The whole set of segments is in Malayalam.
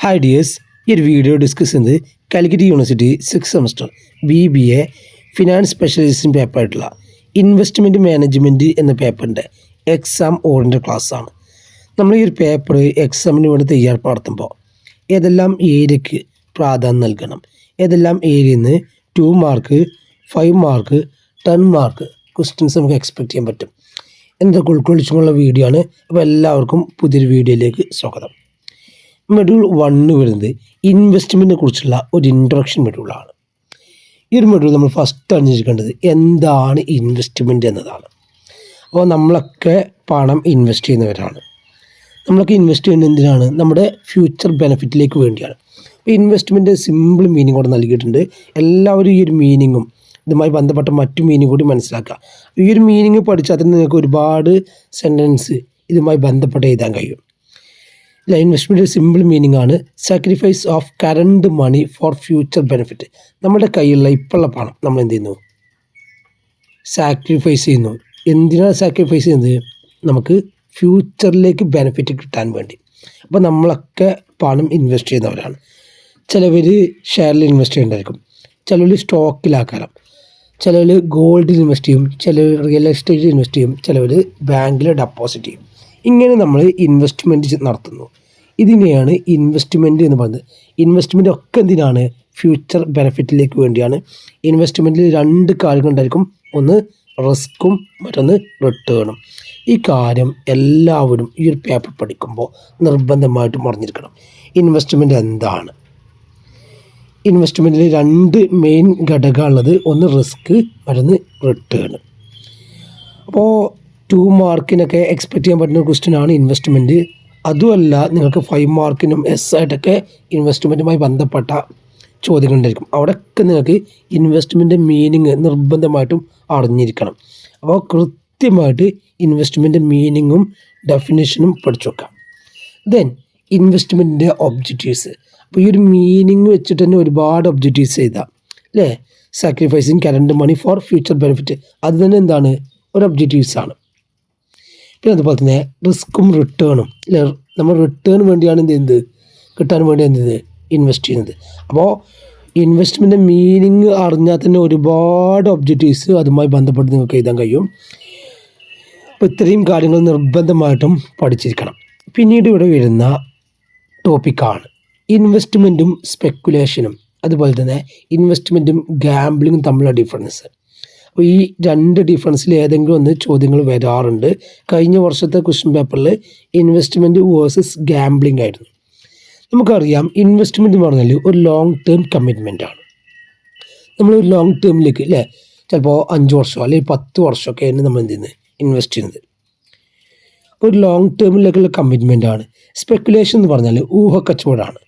ഹായ് ഡിയേഴ്സ്, ഈ ഒരു വീഡിയോ ഡിസ്കസ് ചെയ്യുന്നത് Calicut university 6th semester BBA finance specialisation പേപ്പറായിട്ടുള്ള ഇൻവെസ്റ്റ്മെൻറ്റ് മാനേജ്മെൻറ്റ് എന്ന പേപ്പറിൻ്റെ എക്സാം ഓറിയൻറ്റഡ് ക്ലാസ്സാണ്. നമ്മൾ ഈ ഒരു പേപ്പർ എക്സാമിന് വേണ്ടി തയ്യാറെടുപ്പ് നടത്തുമ്പോൾ ഏതെല്ലാം ഏരിയയ്ക്ക് പ്രാധാന്യം നൽകണം, ഏതെല്ലാം ഏരിയയിൽ നിന്ന് 2 മാർക്ക് 5 മാർക്ക് 10 മാർക്ക് ക്വസ്റ്റ്യൻസ് നമുക്ക് എക്സ്പെക്റ്റ് ചെയ്യാൻ പറ്റും എന്നതൊക്കെ ഉൾക്കൊള്ളിച്ചുള്ള വീഡിയോ ആണ്. അപ്പോൾ എല്ലാവർക്കും പുതിയൊരു വീഡിയോയിലേക്ക് സ്വാഗതം. മൊഡ്യൂൾ 1 വരുന്നത് ഇൻവെസ്റ്റ്മെൻറ്റിനെ കുറിച്ചുള്ള ഒരു ഇൻട്രൊഡക്ഷൻ മൊഡ്യൂളാണ്. ഈ ഒരു മൊഡ്യൂൾ നമ്മൾ ഫസ്റ്റ് അറിഞ്ഞിരിക്കേണ്ടത് എന്താണ് ഇൻവെസ്റ്റ്മെൻറ്റ് എന്നതാണ്. അപ്പോൾ നമ്മളൊക്കെ പണം ഇൻവെസ്റ്റ് ചെയ്യുന്നവരാണ്. നമ്മളൊക്കെ ഇൻവെസ്റ്റ് ചെയ്യുന്നത് എന്തിനാണ്? നമ്മുടെ ഫ്യൂച്ചർ ബെനിഫിറ്റിലേക്ക് വേണ്ടിയാണ്. അപ്പോൾ ഇൻവെസ്റ്റ്മെൻറ്റ് സിമ്പിൾ മീനിങ് കൂടെ നൽകിയിട്ടുണ്ട്. എല്ലാവരും ഈ ഒരു മീനിങ്ങും ഇതുമായി ബന്ധപ്പെട്ട മറ്റു മീനിങ് കൂടി മനസ്സിലാക്കുക. ഈ ഒരു മീനിങ് പഠിച്ചാൽ തന്നെ നിങ്ങൾക്ക് ഒരുപാട് സെൻറ്റൻസ് ഇതുമായി ബന്ധപ്പെട്ട് എഴുതാൻ കഴിയും. ഇൻവെസ്റ്റ്മെൻറ്റ് സിമ്പിൾ മീനിങ് ആണ് sacrifice of current money for future benefit. നമ്മുടെ കയ്യിലുള്ള ഇപ്പോഴുള്ള പണം നമ്മൾ എന്ത് ചെയ്യുന്നു? സാക്രിഫൈസ് ചെയ്യുന്നു. എന്തിനാണ് സാക്രിഫൈസ് ചെയ്യുന്നത്? നമുക്ക് ഫ്യൂച്ചറിലേക്ക് ബെനിഫിറ്റ് കിട്ടാൻ വേണ്ടി. അപ്പോൾ നമ്മളൊക്കെ പണം ഇൻവെസ്റ്റ് ചെയ്യുന്നവരാണ്. ചിലവർ ഷെയറിൽ ഇൻവെസ്റ്റ് ചെയ്യേണ്ടതായിരിക്കും, ചിലവർ സ്റ്റോക്കിലാക്കാരം, ചിലവർ ഗോൾഡിൽ ഇൻവെസ്റ്റ് ചെയ്യും, ചിലവർ റിയൽ എസ്റ്റേറ്റിൽ ഇൻവെസ്റ്റ് ചെയ്യും, ചിലവർ ബാങ്കിൽ ഡെപ്പോസിറ്റ് ചെയ്യും. ഇങ്ങനെ നമ്മൾ ഇൻവെസ്റ്റ്മെൻറ്റ് നടത്തുന്നു. ഇതിനെയാണ് ഇൻവെസ്റ്റ്മെൻറ്റ് എന്ന് പറയുന്നത്. ഇൻവെസ്റ്റ്മെൻറ്റ് ഒക്കെ എന്തിനാണ്? ഫ്യൂച്ചർ ബെനിഫിറ്റിലേക്ക് വേണ്ടിയാണ്. ഇൻവെസ്റ്റ്മെൻറ്റിൽ 2 കാര്യങ്ങളുണ്ടായിരിക്കും. ഒന്ന് റിസ്ക്കും മറ്റൊന്ന് റിട്ടേണും. ഈ കാര്യം എല്ലാവരും ഈ ഒരു പേപ്പർ പഠിക്കുമ്പോൾ നിർബന്ധമായിട്ടും അറിഞ്ഞിരിക്കണം. ഇൻവെസ്റ്റ്മെൻറ്റ് എന്താണ്? ഇൻവെസ്റ്റ്മെൻറ്റിൽ 2 മെയിൻ ഘടകമുള്ളത്. ഒന്ന് റിസ്ക്, മറ്റൊന്ന് റിട്ടേൺ. അപ്പോൾ 2 മാർക്കിനൊക്കെ എക്സ്പെക്റ്റ് ചെയ്യാൻ പറ്റുന്ന ക്വസ്റ്റ്യനാണ് ഇൻവെസ്റ്റ്മെൻറ്റ്. അതുമല്ല, നിങ്ങൾക്ക് 5 മാർക്കിനും ആയിട്ടൊക്കെ ഇൻവെസ്റ്റ്മെൻറ്റുമായി ബന്ധപ്പെട്ട ചോദ്യങ്ങളുണ്ടായിരിക്കും. അവിടെയൊക്കെ നിങ്ങൾക്ക് ഇൻവെസ്റ്റ്മെൻറ്റ് മീനിങ് നിർബന്ധമായിട്ടും അറിഞ്ഞിരിക്കണം. അപ്പോൾ കൃത്യമായിട്ട് ഇൻവെസ്റ്റ്മെൻറ്റ് മീനിങ്ങും ഡെഫിനേഷനും പഠിച്ചു വെക്കാം. ദെൻ ഇൻവെസ്റ്റ്മെൻറ്റിൻ്റെ ഒബ്ജക്റ്റീവ്സ്. അപ്പോൾ ഈ ഒരു മീനിങ് വെച്ചിട്ട് തന്നെ ഒരുപാട് ഒബ്ജക്റ്റീവ്സ് എഴുതാം അല്ലേ? Sacrificing current money for future benefit, അത് തന്നെ എന്താണ്? ഒരു ഒബ്ജക്റ്റീവ്സാണ്. പിന്നെ അതുപോലെ തന്നെ റിസ്ക്കും റിട്ടേണും അല്ലേ? നമ്മൾ റിട്ടേൺ വേണ്ടിയാണ് കിട്ടാൻ വേണ്ടി ഇൻവെസ്റ്റ് ചെയ്യുന്നത്. അപ്പോൾ ഇൻവെസ്റ്റ്മെൻറ്റ് മീനിങ് അറിഞ്ഞാൽ തന്നെ ഒരുപാട് ഒബ്ജക്റ്റീവ്സ് അതുമായി ബന്ധപ്പെട്ട് നിങ്ങൾക്ക് എഴുതാൻ കഴിയും. അപ്പോൾ ഇത്രയും കാര്യങ്ങൾ നിർബന്ധമായിട്ടും പഠിച്ചിരിക്കണം. പിന്നീട് ഇവിടെ വരുന്ന ടോപ്പിക്കാണ് ഇൻവെസ്റ്റ്മെൻറ്റും സ്പെക്കുലേഷനും, അതുപോലെ തന്നെ ഇൻവെസ്റ്റ്മെൻറ്റും ഗാംബ്ലിങ്ങും തമ്മിലുള്ള ഡിഫറൻസ്. അപ്പോൾ ഈ 2 ഡിഫറൻസിൽ ഏതെങ്കിലും ഒന്ന് ചോദ്യങ്ങൾ വരാറുണ്ട്. കഴിഞ്ഞ വർഷത്തെ ക്വസ്റ്റ്യൻ പേപ്പറിൽ ഇൻവെസ്റ്റ്മെൻറ്റ് വേഴ്സസ് ഗാംബ്ലിംഗ് ആയിരുന്നു. നമുക്കറിയാം ഇൻവെസ്റ്റ്മെൻറ്റ് എന്ന് പറഞ്ഞാൽ ഒരു ലോങ് ടേം കമ്മിറ്റ്മെൻ്റ് ആണ്. നമ്മൾ ഒരു ലോങ് ടേമിലേക്ക് അല്ലേ, ചിലപ്പോൾ 5 വർഷമോ അല്ലെങ്കിൽ 10 വർഷമൊക്കെയാണ് നമ്മൾ ഇൻവെസ്റ്റ് ചെയ്യുന്നത്. ഒരു ലോങ് ടേമിലേക്കുള്ള കമ്മിറ്റ്മെൻ്റ് ആണ്. സ്പെക്കുലേഷൻ എന്ന് പറഞ്ഞാൽ ഊഹക്കച്ചവടമാണ്.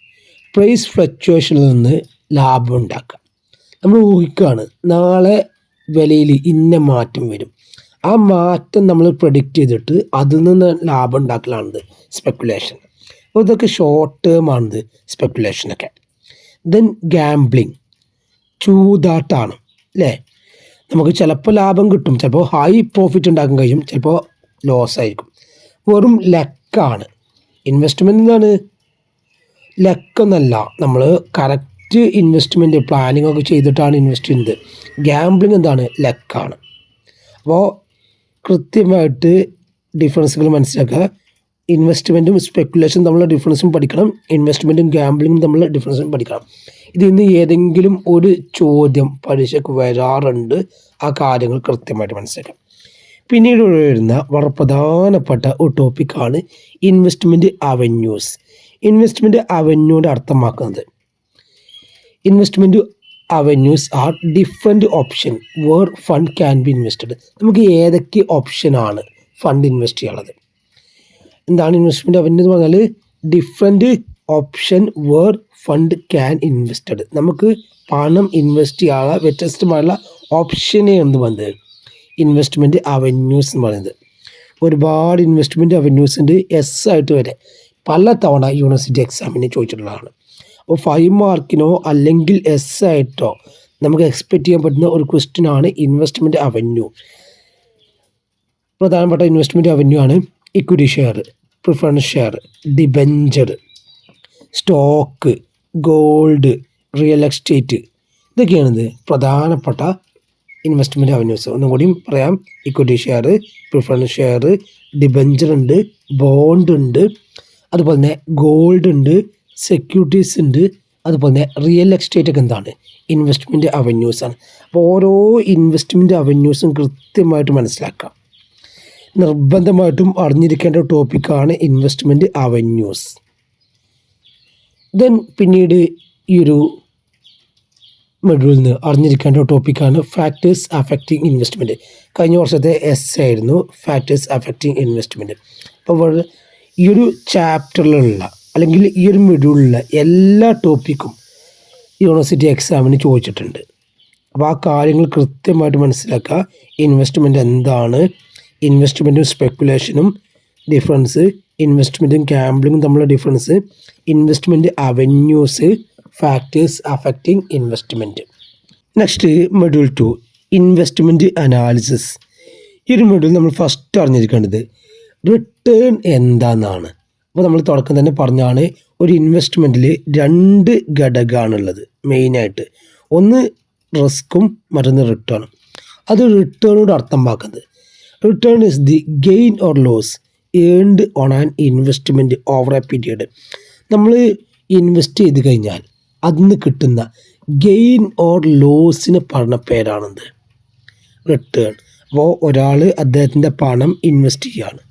പ്രൈസ് ഫ്ലക്ച്വേഷനിൽ നിന്ന് ലാഭം ഉണ്ടാക്കുക. നമ്മൾ ഊഹിക്കുകയാണ് നാളെ വിലയിൽ ഇന്ന മാറ്റം വരും. ആ മാറ്റം നമ്മൾ പ്രഡിക്റ്റ് ചെയ്തിട്ട് അതിൽ നിന്ന് ലാഭം ഉണ്ടാക്കലാണിത് സ്പെക്കുലേഷൻ. അപ്പോൾ ഇതൊക്കെ ഷോർട്ട് ടേം ആണിത് സ്പെക്കുലേഷനൊക്കെ. ദെൻ ഗാംബ്ലിങ് ചൂതാട്ടാണ് അല്ലേ? നമുക്ക് ചിലപ്പോൾ ലാഭം കിട്ടും, ചിലപ്പോൾ ഹൈ പ്രോഫിറ്റ് ഉണ്ടാക്കാൻ കഴിയും, ചിലപ്പോൾ ലോസ് ആയിരിക്കും. വെറും ലക്കാണ്. ഇൻവെസ്റ്റ്മെൻറ്റ് എന്താണ്? ലക്കൊന്നല്ല, നമ്മൾ കറക്റ്റ് ഇൻവെസ്റ്റ്മെൻറ്റ് പ്ലാനിങ് ഒക്കെ ചെയ്തിട്ടാണ് ഇൻവെസ്റ്റ് ചെയ്യുന്നത്. ഗാംബ്ലിങ് എന്താണ്? ലക്കാണ്. അപ്പോൾ കൃത്യമായിട്ട് ഡിഫറൻസുകൾ മനസ്സിലാക്കുക. ഇൻവെസ്റ്റ്മെൻറ്റും സ്പെക്കുലേഷനും തമ്മിലുള്ള ഡിഫറൻസും പഠിക്കണം, ഇൻവെസ്റ്റ്മെൻറ്റും ഗാംബ്ലിങ്ങും തമ്മിലുള്ള ഡിഫറൻസും പഠിക്കണം. ഇതിൽ നിന്ന് ഏതെങ്കിലും ഒരു ചോദ്യം പരീക്ഷയ്ക്ക് വരാറുണ്ട്. ആ കാര്യങ്ങൾ കൃത്യമായിട്ട് മനസ്സിലാക്കാം. പിന്നീട് വരുന്ന വളരെ പ്രധാനപ്പെട്ട ഒരു ടോപ്പിക്കാണ് ഇൻവെസ്റ്റ്മെൻറ്റ് അവന്യൂസ്. ഇൻവെസ്റ്റ്മെൻറ്റ് അവന്യൂടെ അർത്ഥമാക്കുന്നത് investment avenues are different option where fund can be invested. നമുക്ക് ഏതൊക്കെ ഓപ്ഷനാണ് ഫണ്ട് ഇൻവെസ്റ്റ് ചെയ്യാനുള്ളത്? എന്താണ് ഇൻവെസ്റ്റ്മെൻറ്റ് അവന്യൂ എന്ന് പറഞ്ഞാൽ? Different option where fund can invested. നമുക്ക് പണം ഇൻവെസ്റ്റ് ചെയ്യാനുള്ള വ്യത്യസ്തമായുള്ള ഓപ്ഷനെ എന്ന് പറയുന്നത് ഇൻവെസ്റ്റ്മെൻറ്റ് അവന്യൂസ് എന്ന് പറയുന്നത്. ഒരുപാട് ഇൻവെസ്റ്റ്മെൻറ്റ് അവന്യൂസ് ഉണ്ട്. ആയിട്ട് വരെ പല തവണ യൂണിവേഴ്സിറ്റി എക്സാമിന് ചോദിച്ചിട്ടുള്ളതാണ്. അപ്പോൾ 5 മാർക്കിനോ അല്ലെങ്കിൽ ആയിട്ടോ നമുക്ക് എക്സ്പെക്റ്റ് ചെയ്യാൻ പറ്റുന്ന ഒരു ക്വസ്റ്റ്യനാണ് ഇൻവെസ്റ്റ്മെൻറ്റ് അവന്യൂ. പ്രധാനപ്പെട്ട ഇൻവെസ്റ്റ്മെൻറ്റ് അവന്യൂ ആണ് equity share, preference share, debenture, stock, gold, real estate, ഇതൊക്കെയാണിത് പ്രധാനപ്പെട്ട ഇൻവെസ്റ്റ്മെൻറ്റ് അവന്യൂസ്. ഒന്നും കൂടിയും പറയാം. Equity share, preference share, debenture ഉണ്ട്, ബോണ്ട് ഉണ്ട്, അതുപോലെ തന്നെ ഗോൾഡ് ഉണ്ട്, സെക്യൂരിറ്റീസ് ഉണ്ട്, അതുപോലെ തന്നെ റിയൽ എസ്റ്റേറ്റ് ഒക്കെ എന്താണ് ഇൻവെസ്റ്റ്മെൻറ്റ് അവന്യൂസാണ്. അപ്പോൾ ഓരോ ഇൻവെസ്റ്റ്മെൻറ്റ് അവന്യൂസും കൃത്യമായിട്ട് മനസ്സിലാക്കാം. നിർബന്ധമായിട്ടും അറിഞ്ഞിരിക്കേണ്ട ടോപ്പിക്കാണ് ഇൻവെസ്റ്റ്മെൻറ്റ് അവന്യൂസ്. ദെൻ പിന്നീട് ഈ ഒരു മൊഡ്യൂളിൽ നിന്ന് അറിഞ്ഞിരിക്കേണ്ട ടോപ്പിക്കാണ് ഫാക്ടേഴ്സ് അഫക്റ്റിംഗ് ഇൻവെസ്റ്റ്മെൻറ്റ്. കഴിഞ്ഞ വർഷത്തെ ആയിരുന്നു ഫാക്ടേഴ്സ് അഫക്റ്റിംഗ് ഇൻവെസ്റ്റ്മെൻറ്റ്. അപ്പോൾ ഈ ഒരു ചാപ്റ്ററിലുള്ള അല്ലെങ്കിൽ ഈ ഒരു മൊഡ്യൂളിലുള്ള എല്ലാ ടോപ്പിക്കും യൂണിവേഴ്സിറ്റി എക്സാമിന് ചോദിച്ചിട്ടുണ്ട്. അപ്പോൾ ആ കാര്യങ്ങൾ കൃത്യമായിട്ട് മനസ്സിലാക്കുക. ഇൻവെസ്റ്റ്മെൻറ്റ് എന്താണ്, ഇൻവെസ്റ്റ്മെൻറ്റും സ്പെക്കുലേഷനും ഡിഫറൻസ്, ഇൻവെസ്റ്റ്മെൻറ്റും ഗാംബ്ലിങ്ങും തമ്മിലുള്ള difference, investment avenues, factors affecting investment. Next module 2 investment analysis. ഈ ഒരു മൊഡ്യൂൾ നമ്മൾ ഫസ്റ്റ് അറിഞ്ഞിരിക്കേണ്ടത് റിട്ടേൺ എന്താണെന്നാണ്. അപ്പോൾ നമ്മൾ തുടക്കം തന്നെ പറഞ്ഞാണ് ഒരു ഇൻവെസ്റ്റ്മെൻറ്റിൽ 2 ഘടകമാണുള്ളത് മെയിനായിട്ട്. ഒന്ന് റിസ്ക്കും മറ്റൊന്ന് റിട്ടേണും. അത് റിട്ടേണോട് അർത്ഥമാക്കുന്നത് return is the gain or loss earned on an investment over a period. നമ്മൾ ഇൻവെസ്റ്റ് ചെയ്ത് കഴിഞ്ഞാൽ അതിന് കിട്ടുന്ന ഗെയിൻ ഓർ ലോസിന് പറഞ്ഞ പേരാണെന്ത് റിട്ടേൺ. അപ്പോൾ ഒരാൾ അദ്ദേഹത്തിൻ്റെ പണം ഇൻവെസ്റ്റ് ചെയ്യുകയാണ്.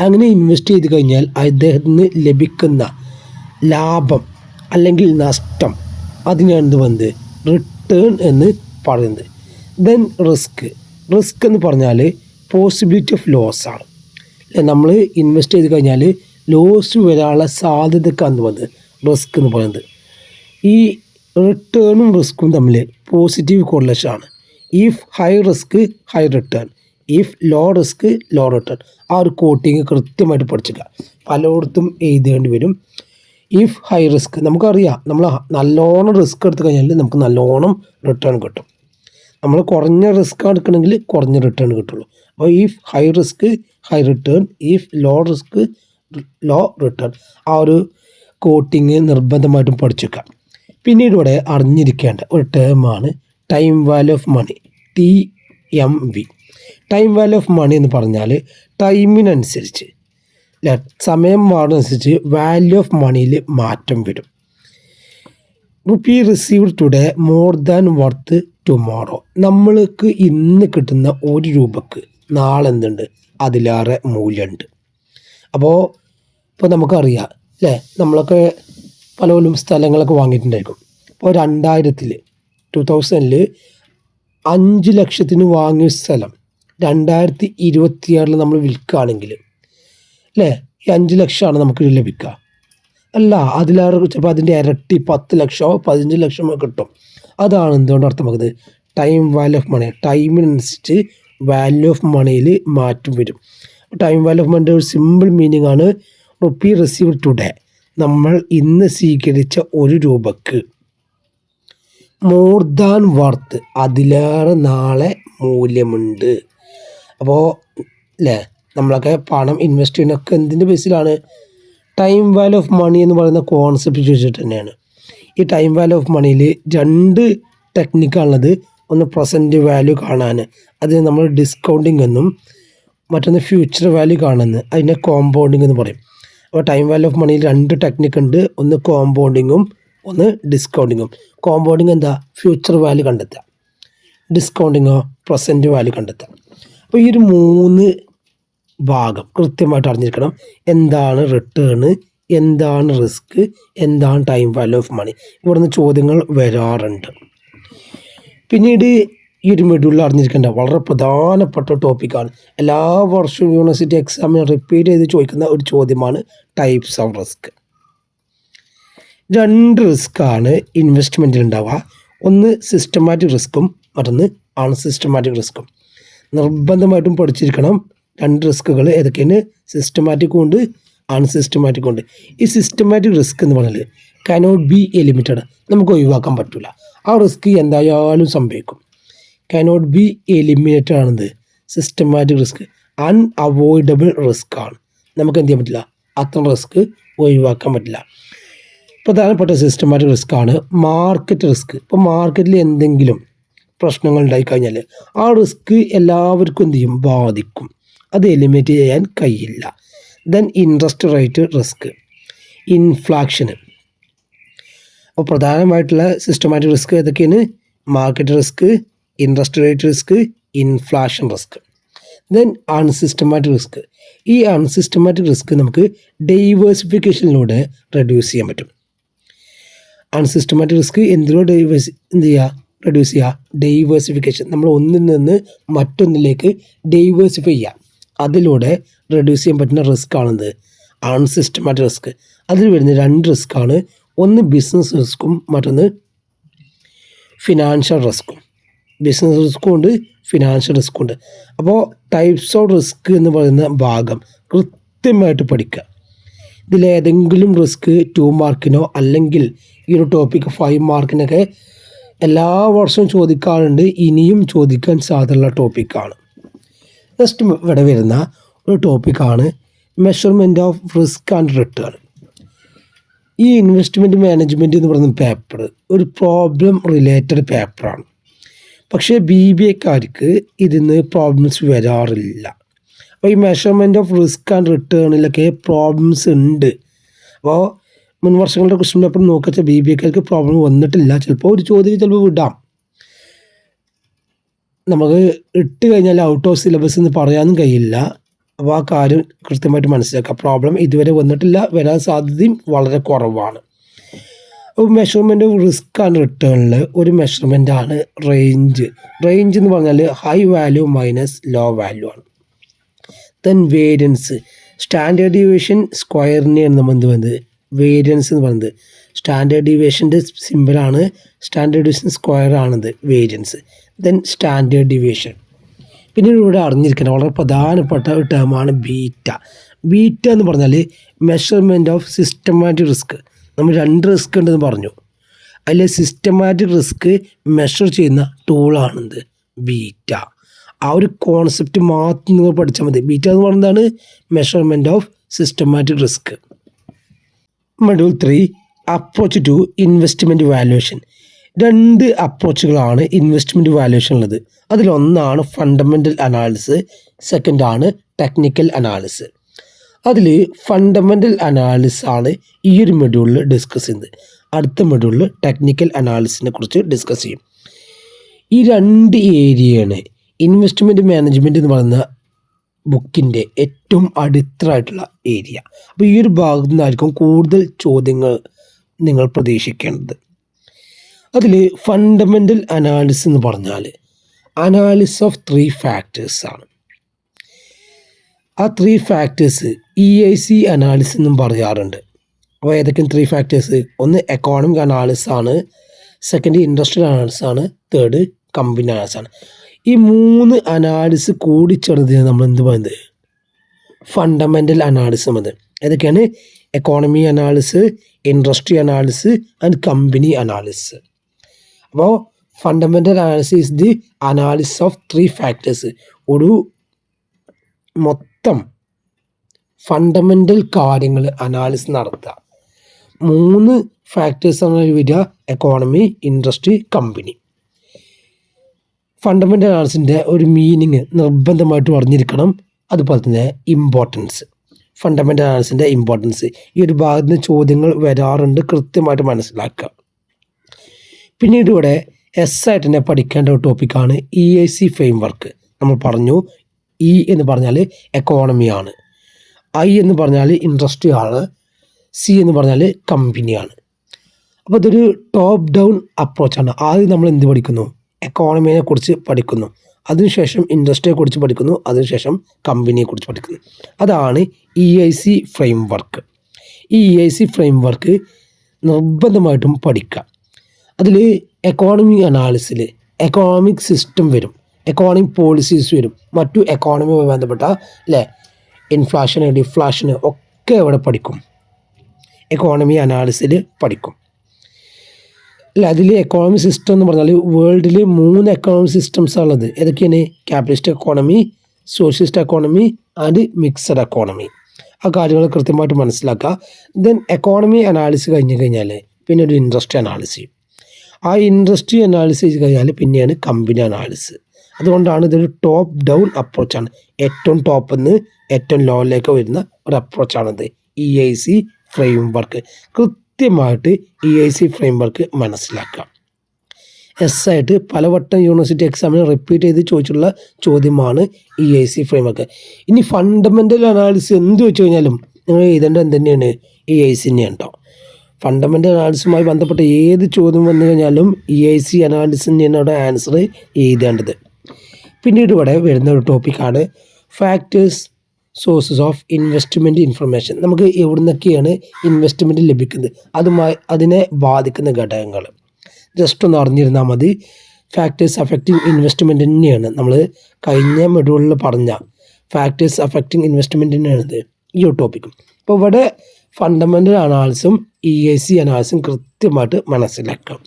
അങ്ങനെ ഇൻവെസ്റ്റ് ചെയ്ത് കഴിഞ്ഞാൽ അദ്ദേഹത്തിന് ലഭിക്കുന്ന ലാഭം അല്ലെങ്കിൽ നഷ്ടം അതിനാണ് വന്ന് റിട്ടേൺ എന്ന് പറയുന്നത്. ദെൻ റിസ്ക് എന്ന് പറഞ്ഞാൽ പോസിബിലിറ്റി ഓഫ് ലോസ് ആണ്. നമ്മൾ ഇൻവെസ്റ്റ് ചെയ്ത് കഴിഞ്ഞാൽ ലോസ് വരാനുള്ള സാധ്യതക്കാണ് വന്ന് റിസ്ക് എന്ന് പറയുന്നത്. ഈ റിട്ടേണും റിസ്ക്കും തമ്മിൽ പോസിറ്റീവ് കോറിലേഷൻ ആണ്. If high risk high return, if low risk low return. ആ ഒരു കോട്ടിങ് കൃത്യമായിട്ട് പഠിച്ചില്ല, പലയിടത്തും എഴുതേണ്ടി വരും. ഇഫ് ഹൈ റിസ്ക് നമുക്കറിയാം, നമ്മൾ നല്ലോണം റിസ്ക് എടുത്തു കഴിഞ്ഞാൽ നമുക്ക് നല്ലോണം റിട്ടേൺ കിട്ടും. നമ്മൾ കുറഞ്ഞ റിസ്ക് എടുക്കണമെങ്കിൽ കുറഞ്ഞ റിട്ടേൺ കിട്ടുള്ളൂ. അപ്പോൾ if high risk high return, if low risk low return. ആ ഒരു കോട്ടിങ് നിർബന്ധമായിട്ടും പഠിച്ചേക്കാം. പിന്നീട് ഇവിടെ അറിഞ്ഞിരിക്കേണ്ട ഒരു ടേമാണ് time value of money, TMV. Time value of money എന്ന് പറഞ്ഞാൽ ടൈമിനനുസരിച്ച് സമയം മാറുന്നതനുസരിച്ച് വാല്യൂ ഓഫ് മണിയിൽ മാറ്റം വരും. Rupee received today more than worth tomorrow. നമ്മൾക്ക് ഇന്ന് കിട്ടുന്ന 1 രൂപക്ക് നാളെ എന്തുണ്ട് അതിലേറെ മൂല്യമുണ്ട്. അപ്പോൾ നമുക്കറിയാം അല്ലേ, നമ്മളൊക്കെ പലപ്പോഴും സ്ഥലങ്ങളൊക്കെ വാങ്ങിയിട്ടുണ്ടായിരിക്കും. ഇപ്പോൾ 2000 5 ലക്ഷത്തിന് വാങ്ങിയ സ്ഥലം 2026 നമ്മൾ വിൽക്കുകയാണെങ്കിൽ അല്ലേ, ഈ 5 ലക്ഷമാണ് നമുക്ക് ലഭിക്കുക. അല്ല, അതിലേറെ ചിലപ്പോൾ അതിൻ്റെ ഇരട്ടി 10 ലക്ഷമോ 15 ലക്ഷമോ കിട്ടും. അതാണ് എന്തുകൊണ്ട് അർത്ഥമാക്കുന്നത് ടൈം വാല്യൂ ഓഫ് മണി. ടൈമിനനുസരിച്ച് വാല്യൂ ഓഫ് മണിയിൽ മാറ്റം വരും. ടൈം വാല്യൂ ഓഫ് മണിയുടെ ഒരു സിമ്പിൾ മീനിങ് ആണ് റുപ്പി റിസീവ്ഡ് ടുഡേ. നമ്മൾ ഇന്ന് സ്വീകരിച്ച 1 രൂപക്ക് മോർ ദാൻ വർത്ത് അതിലേറെ നാളെ മൂല്യമുണ്ട്. അപ്പോൾ അല്ലേ, നമ്മളൊക്കെ പണം ഇൻവെസ്റ്റ് ചെയ്യുന്നതൊക്കെ എന്തിൻ്റെ ബേസിലാണ്? ടൈം വാല്യൂ ഓഫ് മണി എന്ന് പറയുന്ന കോൺസെപ്റ്റ് ചോദിച്ചിട്ട് തന്നെയാണ്. ഈ ടൈം വാല്യൂ ഓഫ് മണിയിൽ 2 ടെക്നിക്കാണുള്ളത്. ഒന്ന് പ്രസൻറ്റ് വാല്യൂ കാണാൻ, അതിന് നമ്മൾ ഡിസ്കൗണ്ടിങ് എന്നും, മറ്റൊന്ന് ഫ്യൂച്ചർ വാല്യൂ കാണുന്നത് അതിനെ കോമ്പൗണ്ടിങ് എന്ന് പറയും. അപ്പോൾ ടൈം വാല്യൂ ഓഫ് മണിയിൽ 2 ടെക്നിക്ക് ഉണ്ട്. ഒന്ന് കോമ്പൗണ്ടിങ്ങും ഒന്ന് ഡിസ്കൗണ്ടിങ്ങും. കോമ്പൗണ്ടിങ് എന്താ? ഫ്യൂച്ചർ വാല്യൂ കണ്ടെത്തുക. ഡിസ്കൗണ്ടിങ്ങോ പ്രസൻറ്റ് വാല്യൂ കണ്ടെത്തുക. അപ്പോൾ ഈ ഒരു 3 ഭാഗം കൃത്യമായിട്ട് അറിഞ്ഞിരിക്കണം. എന്താണ് റിട്ടേൺ, എന്താണ് റിസ്ക്, എന്താണ് ടൈം വാല്യൂ ഓഫ് മണി. ഇവിടുന്ന് ചോദ്യങ്ങൾ വരാറുണ്ട്. പിന്നീട് ഈ ഒരു മൊഡ്യൂളിൽ അറിഞ്ഞിരിക്കേണ്ട വളരെ പ്രധാനപ്പെട്ട ടോപ്പിക്കാണ്. എല്ലാ വർഷവും യൂണിവേഴ്സിറ്റി എക്സാമിന് റിപ്പീറ്റ് ചെയ്ത് ചോദിക്കുന്ന ഒരു ചോദ്യമാണ് ടൈപ്സ് ഓഫ് റിസ്ക്. 2 റിസ്ക്കാണ് ഇൻവെസ്റ്റ്മെൻറ്റിൽ ഉണ്ടാവുക. ഒന്ന് സിസ്റ്റമാറ്റിക് റിസ്ക്കും മറ്റൊന്ന് അൺസിസ്റ്റമാറ്റിക് റിസ്ക്കും. നിർബന്ധമായിട്ടും പഠിച്ചിരിക്കണം 2 റിസ്ക്കുകൾ ഏതൊക്കെയാണ്. സിസ്റ്റമാറ്റിക്കും ഉണ്ട് അൺസിസ്റ്റമാറ്റിക്കും ഉണ്ട്. ഈ സിസ്റ്റമാറ്റിക് റിസ്ക് എന്ന് പറഞ്ഞാൽ കനോട്ട് ബി എലിമിറ്റഡ്, നമുക്ക് ഒഴിവാക്കാൻ പറ്റില്ല. ആ റിസ്ക് എന്തായാലും സംഭവിക്കും. കനോട്ട് ബി എലിമിനേറ്റഡ് ആണെന്ന് സിസ്റ്റമാറ്റിക് റിസ്ക്. അൺഅവോയ്ഡബിൾ റിസ്ക് ആണ്, നമുക്ക് എന്ത് ചെയ്യാൻ പറ്റില്ല, അത്തരം റിസ്ക് ഒഴിവാക്കാൻ പറ്റില്ല. പ്രധാനപ്പെട്ട സിസ്റ്റമാറ്റിക് റിസ്ക് ആണ് മാർക്കറ്റ് റിസ്ക്. ഇപ്പോൾ മാർക്കറ്റിൽ എന്തെങ്കിലും പ്രശ്നങ്ങൾ ഉണ്ടായിക്കഴിഞ്ഞാൽ ആ റിസ്ക് എല്ലാവർക്കും എന്ത് ചെയ്യും, ബാധിക്കും. അത് എലിമിനേറ്റ് ചെയ്യാൻ കഴിയില്ല. ദെൻ ഇൻട്രസ്റ്റ് റേറ്റ് റിസ്ക്, ഇൻഫ്ലാഷന്. അപ്പോൾ പ്രധാനമായിട്ടുള്ള സിസ്റ്റമാറ്റിക് റിസ്ക് ഏതൊക്കെയാണ്? Market risk, interest rate risk, inflation risk. Then unsystematic risk. ഈ അൺസിസ്റ്റമാറ്റിക് റിസ്ക് നമുക്ക് ഡൈവേഴ്സിഫിക്കേഷനിലൂടെ റെഡ്യൂസ് ചെയ്യാൻ പറ്റും. അൺസിസ്റ്റമാറ്റിക് റിസ്ക് എന്തിലൂടെ റെഡ്യൂസ് ചെയ്യുക? ഡൈവേഴ്സിഫിക്കേഷൻ. നമ്മൾ ഒന്നിൽ നിന്ന് മറ്റൊന്നിലേക്ക് ഡൈവേഴ്സിഫൈ ചെയ്യുക. അതിലൂടെ റെഡ്യൂസ് ചെയ്യാൻ പറ്റുന്ന റിസ്ക് ആണെന്ത്? Unsystematic risk. അതിൽ വരുന്ന 2 റിസ്ക്കാണ്. ഒന്ന് ബിസിനസ് റിസ്ക്കും മറ്റൊന്ന് ഫിനാൻഷ്യൽ റിസ്ക്കും. ബിസിനസ് റിസ്ക്കും ഉണ്ട്, ഫിനാൻഷ്യൽ റിസ്ക്കും ഉണ്ട്. അപ്പോൾ ടൈപ്സ് ഓഫ് റിസ്ക് എന്ന് പറയുന്ന ഭാഗം കൃത്യമായിട്ട് പഠിക്കുക. ഇതിലേതെങ്കിലും റിസ്ക് 2 മാർക്കിനോ അല്ലെങ്കിൽ ഈ ഒരു ടോപ്പിക്ക് 5 മാർക്കിനൊക്കെ എല്ലാ വർഷവും ചോദിക്കാറുണ്ട്, ഇനിയും ചോദിക്കാൻ സാധ്യതയുള്ള ടോപ്പിക്കാണ്. നെക്സ്റ്റ് ഇവിടെ വരുന്ന ഒരു ടോപ്പിക്കാണ് measurement of risk and return. ഈ ഇൻവെസ്റ്റ്മെൻറ്റ് മാനേജ്മെൻറ്റ് എന്ന് പറയുന്ന പേപ്പർ ഒരു പ്രോബ്ലം റിലേറ്റഡ് പേപ്പറാണ്. പക്ഷേ BBAക്കാർക്ക് ഇതിന്ന് പ്രോബ്ലംസ് വരാറില്ല. അപ്പോൾ ഈ മെഷർമെൻറ്റ് ഓഫ് റിസ്ക് ആൻഡ് റിട്ടേണിലൊക്കെ പ്രോബ്ലംസ് ഉണ്ട്. അപ്പോൾ മുൻ വർഷങ്ങളുടെ ക്വസ്റ്റ്യൻ പേപ്പർ നോക്കിച്ച BBAക്കാർക്ക് പ്രോബ്ലം വന്നിട്ടില്ല. ചിലപ്പോൾ ഒരു ചോദ്യം ചിലപ്പോൾ വിടാം. നമുക്ക് ഇട്ട് കഴിഞ്ഞാൽ ഔട്ട് ഓഫ് സിലബസ് എന്ന് പറയാനും കഴിയില്ല. അപ്പോൾ ആ കാര്യം കൃത്യമായിട്ട് മനസ്സിലാക്കുക. പ്രോബ്ലം ഇതുവരെ വന്നിട്ടില്ല, വരാൻ സാധ്യതയും വളരെ കുറവാണ്. അപ്പോൾ മെഷർമെൻറ്റ് ഓഫ് റിസ്ക് ആൻഡ് റിട്ടേണിൽ ഒരു മെഷർമെൻറ്റാണ് റേഞ്ച്. റേഞ്ച് എന്ന് പറഞ്ഞാൽ high value minus low value ആണ്. ദെൻ വേരിയൻസ്, സ്റ്റാൻഡേർഡ് ഡീവിയേഷൻ സ്ക്വയറിനെയാണ് നമ്മൾ എന്ത് പറയുന്നത് വേരിയൻസ് എന്ന് പറയുന്നത്. സ്റ്റാൻഡേർഡ് ഡീവിയേഷൻ്റെ സിമ്പിളാണ്, സ്റ്റാൻഡേർഡ് ഡീവിയേഷൻ സ്ക്വയർ ആണിത് വേരിയൻസ്. Then standard deviation. പിന്നീട് ഇവിടെ അറിഞ്ഞിരിക്കുന്ന വളരെ പ്രധാനപ്പെട്ട ഒരു ടേമാണ് ബീറ്റ. ബീറ്റ എന്ന് പറഞ്ഞാൽ മെഷർമെൻറ്റ് ഓഫ് സിസ്റ്റമാറ്റിക് റിസ്ക്. നമ്മൾ 2 റിസ്ക് ഉണ്ടെന്ന് പറഞ്ഞു. അതിൽ സിസ്റ്റമാറ്റിക് റിസ്ക് മെഷർ ചെയ്യുന്ന ടൂളാണിത് ബീറ്റ. ആ ഒരു കോൺസെപ്റ്റ് മാത്രം നിങ്ങൾ പഠിച്ചാൽ മതി. ബീറ്റ എന്ന് പറയുന്നതാണ് measurement of systematic risk. Module 3 approach to investment valuation. 2 അപ്രോച്ചുകളാണ് ഇൻവെസ്റ്റ്മെൻറ്റ് വാല്യുവേഷൻ ഉള്ളത്. അതിലൊന്നാണ് ഫണ്ടമെൻ്റൽ അനാലിസിസ്, സെക്കൻഡാണ് ടെക്നിക്കൽ അനാലിസിസ്. അതിൽ ഫണ്ടമെൻ്റൽ അനാലിസിസ് ആണ് ഈ ഒരു മൊഡ്യൂളിൽ ഡിസ്കസ് ചെയ്യുന്നത്. അടുത്ത മൊഡ്യൂളിൽ ടെക്നിക്കൽ അനാലിസിസിനെ കുറിച്ച് ഡിസ്കസ് ചെയ്യും. ഈ 2 ഏരിയയാണ് ഇൻവെസ്റ്റ്മെൻറ്റ് മാനേജ്മെൻറ്റ് എന്ന് പറയുന്ന ബുക്കിൻ്റെ ഏറ്റവും അടിത്തറായിട്ടുള്ള ഏരിയ. അപ്പോൾ ഈ ഒരു ഭാഗത്തു നിന്നായിരിക്കും കൂടുതൽ ചോദ്യങ്ങൾ നിങ്ങൾ പ്രതീക്ഷിക്കേണ്ടത്. അതിൽ ഫണ്ടമെൻ്റൽ അനാലിസിസ് എന്ന് പറഞ്ഞാൽ അനാലിസിസ് ഓഫ് 3 ഫാക്ടേഴ്സ് ആണ്. ആ 3 ഫാക്ടേഴ്സ് EIC അനാലിസിസ് എന്നും പറയാറുണ്ട്. അപ്പോൾ ഏതൊക്കെയും 3 ഫാക്ടേഴ്സ്? ഒന്ന് എക്കോണമിക് അനാലിസിസ് ആണ്, സെക്കൻഡ് ഇൻഡസ്ട്രിയൽ അനാലിസിസ് ആണ്, തേർഡ് കമ്പനി അനാലിസിസ് ആണ്. ഈ 3 അനാലിസിസ് കൂടിച്ചേർന്നതിന് നമ്മൾ എന്ത് പറയുന്നത് ഫണ്ടമെൻ്റൽ അനാലിസിസ് എന്നത്. ഏതൊക്കെയാണ്? Economy analysis, industry analysis and company analysis. അപ്പോൾ fundamental analysis is the analysis of 3 factors. ഒരു മൊത്തം ഫണ്ടമെൻ്റൽ കാര്യങ്ങൾ അനാലിസിസ് നടത്തുക. 3 ഫാക്ടേഴ്സാണ് വരിക: എക്കോണമി, ഇൻഡസ്ട്രി, കമ്പനി. ഫണ്ടമെൻ്റൽ അനാലിസിൻ്റെ ഒരു മീനിങ് നിർബന്ധമായിട്ട് അറിഞ്ഞിരിക്കണം. അതുപോലെ തന്നെ ഇമ്പോർട്ടൻസ്, ഫണ്ടമെൻ്റൽ അനാലിസിൻ്റെ ഇമ്പോർട്ടൻസ്. ഈ ഒരു ഭാഗത്ത് നിന്ന് ചോദ്യങ്ങൾ വരാറുണ്ട്, കൃത്യമായിട്ട് മനസ്സിലാക്കുക. പിന്നീട് ഇവിടെ ആയിട്ട് തന്നെ പഠിക്കേണ്ട ഒരു ടോപ്പിക്കാണ് EIC ഫ്രെയിംവർക്ക്. നമ്മൾ പറഞ്ഞു E എന്ന് പറഞ്ഞാൽ എക്കോണമിയാണ്, I എന്ന് പറഞ്ഞാൽ ഇൻഡസ്ട്രി ആണ്, C എന്ന് പറഞ്ഞാൽ കമ്പനിയാണ്. അപ്പോൾ ഇതൊരു ടോപ്പ് ഡൗൺ അപ്രോച്ചാണ്. ആദ്യം നമ്മൾ എന്ത് പഠിക്കുന്നു? എക്കോണമിയെ കുറിച്ച് പഠിക്കുന്നു, അതിനുശേഷം ഇൻഡസ്ട്രിയെക്കുറിച്ച് പഠിക്കുന്നു, അതിനുശേഷം കമ്പനിയെക്കുറിച്ച് പഠിക്കുന്നു. അതാണ് EIC ഫ്രെയിംവർക്ക്. ഈ EIC ഫ്രെയിംവർക്ക് നിർബന്ധമായിട്ടും പഠിക്കുക. അതിൽ എക്കോണമി അനാലിസിൽ എക്കോണമിക് സിസ്റ്റം വരും, എക്കോണമിക് പോളിസീസ് വരും, മറ്റു എക്കോണമിയുമായി ബന്ധപ്പെട്ട ഇൻഫ്ലാഷന്, ഡിഫ്ലാഷന് ഒക്കെ ഇവിടെ പഠിക്കും, എക്കോണമി അനാലിസിൽ പഠിക്കും. അതിൽ എക്കോണമിക് സിസ്റ്റം എന്ന് പറഞ്ഞാൽ വേൾഡിൽ 3 എക്കോണമിക് സിസ്റ്റംസ് ഉള്ളത്. ഏതൊക്കെയാണ്? Capitalist economy, socialist economy and mixed economy. ആ കാര്യങ്ങൾ കൃത്യമായിട്ട് മനസ്സിലാക്കുക. ദെൻ എക്കോണമി അനാലിസിസ് കഴിഞ്ഞ് കഴിഞ്ഞാൽ പിന്നെ ഒരു ഇൻഡസ്ട്രി അനാലിസിസ്. ആ ഇൻഡസ്ട്രി അനാലിസിസ് ചെയ്ത് കഴിഞ്ഞാൽ പിന്നെയാണ് കമ്പനി അനാലിസിസ്. അതുകൊണ്ടാണ് ഇതൊരു ടോപ്പ് ഡൗൺ അപ്രോച്ചാണ്. ഏറ്റവും ടോപ്പിൽ നിന്ന് ഏറ്റവും ലോയിലേക്ക് വരുന്ന ഒരു അപ്രോച്ചാണിത്. EIC framework. കൃത്യമായിട്ട് EIC ഫ്രെയിംവർക്ക് മനസ്സിലാക്കാം. ആയിട്ട് പലവട്ടം യൂണിവേഴ്സിറ്റി എക്സാമിന് റിപ്പീറ്റ് ചെയ്ത് ചോദിച്ചിട്ടുള്ള ചോദ്യമാണ് EIC ഫ്രെയിംവർക്ക്. ഇനി ഫണ്ടമെൻ്റൽ അനാലിസിസ് എന്ത് വെച്ച് കഴിഞ്ഞാലും നിങ്ങൾ എഴുതേണ്ടത് എന്ത് തന്നെയാണ്? EIC തന്നെയാണ് കേട്ടോ. ഫണ്ടമെൻ്റൽ അനാലിസിസുമായി ബന്ധപ്പെട്ട ഏത് ചോദ്യം വന്നു കഴിഞ്ഞാലും EIC അനാലിസിസ് തന്നെയാണ് അവിടെ ആൻസർ എഴുതേണ്ടത്. പിന്നീട് ഇവിടെ വരുന്ന ഒരു ടോപ്പിക്കാണ് factors sources of investment information. നമുക്ക് എവിടെ നിന്നൊക്കെയാണ് ഇൻവെസ്റ്റ്മെൻറ്റ് ലഭിക്കുന്നത്, അതിനെ ബാധിക്കുന്ന ഘടകങ്ങൾ ജസ്റ്റ് ഒന്ന് അറിഞ്ഞിരുന്നാൽ മതി. ഫാക്ടേഴ്സ് അഫക്റ്റിംഗ് ഇൻവെസ്റ്റ്മെൻറ്റ് തന്നെയാണ് നമ്മൾ കഴിഞ്ഞ മൊഡ്യൂളിൽ പറഞ്ഞ ഫാക്ടേഴ്സ് അഫക്റ്റിംഗ് ഇൻവെസ്റ്റ്മെൻറ്റ് തന്നെയാണിത് ഈ ഒരു ടോപ്പിക്കും. അപ്പോൾ ഇവിടെ ഫണ്ടമെൻ്റൽ അനാലിസും EIC അനാലിസും കൃത്യമായിട്ട് മനസ്സിലാക്കാം.